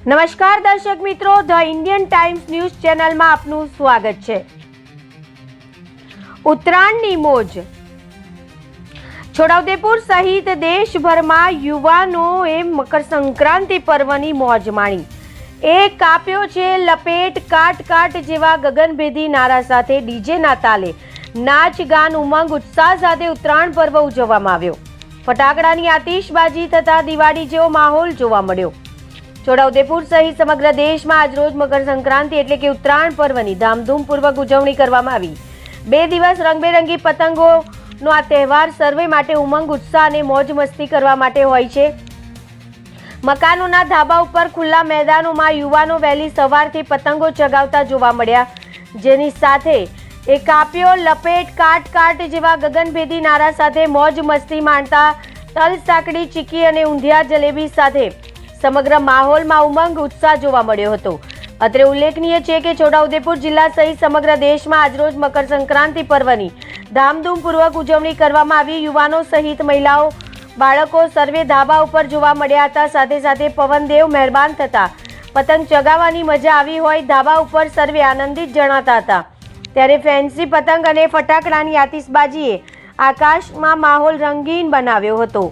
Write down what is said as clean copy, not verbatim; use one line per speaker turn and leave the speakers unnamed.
નમસ્કાર દર્શક મિત્રો, ધ ઇન્ડિયન ટાઈમ્સ ન્યૂઝ ચેનલમાં આપનું સ્વાગત છે। ઉત્તરાયણની મોજ। છોટાઉદેપુર સહિત દેશભરમાં યુવાનોએ મકર સંક્રાંતિ પર્વની મોજ માણી। એક કાપ્યો છે લપેટ, કાટ કાટ જેવા ગગનભેદી નારા સાથે ડીજેના તાલે નાચ ગાન ઉમંગ ઉત્સાહ સાથે ઉત્તરાયણ પર્વ ઉજવવામાં આવ્યો। ફટાકડાની આતિશબાજી થતા દિવાળી જેવો માહોલ જોવા મળ્યો। છોટાઉદેપુર સહિત સમગ્ર દેશમાં આજરોજ મકર સંક્રાંતિ એટલે કે ઉત્તરાયણ પર્વની ધામધૂમપૂર્વક ઉજવણી કરવામાં આવી। 2 દિવસ રંગબેરંગી પતંગોનો આ તહેવાર સર્વે માટે ઉમંગ ઉત્સાહ અને મોજ મસ્તી કરવા માટે હોય છે। મકાનોના ધાબા ઉપર ખુલ્લા મેદાનોમાં યુવાનો વહેલી સવારથી પતંગો ચગાવતા જોવા મળ્યા, જેની સાથે એ કાપ્યો, લપેટ, કાટ કાટ જેવા ગગનભેદી નારા સાથે મોજ મસ્તી માણતા તલ સાંકડી, ચીકી અને ઊંધિયા જલેબી સાથે સમગ્ર માહોલમાં ઉમંગ ઉત્સાહ જોવા મળ્યો હતો। અત્રે ઉલ્લેખનીય છે કે છોટાઉદેપુર જિલ્લા સહિત સમગ્ર દેશમાં આજરોજ મકર સંક્રાંતિ પર્વની ધામધૂમપૂર્વક ઉજવણી કરવામાં આવી। યુવાનો સહિત મહિલાઓ, બાળકો સર્વે ધાબા ઉપર જોવા મળ્યા હતા। સાથે સાથે પવનદેવ મહેરબાન થતા પતંગ ચગાવવાની મજા આવી હોય ધાબા ઉપર સર્વે આનંદિત જણાતા હતા। ત્યારે ફેન્સી પતંગ અને ફટાકડાની આતિશબાજીએ આકાશમાં માહોલ રંગીન બનાવ્યો હતો।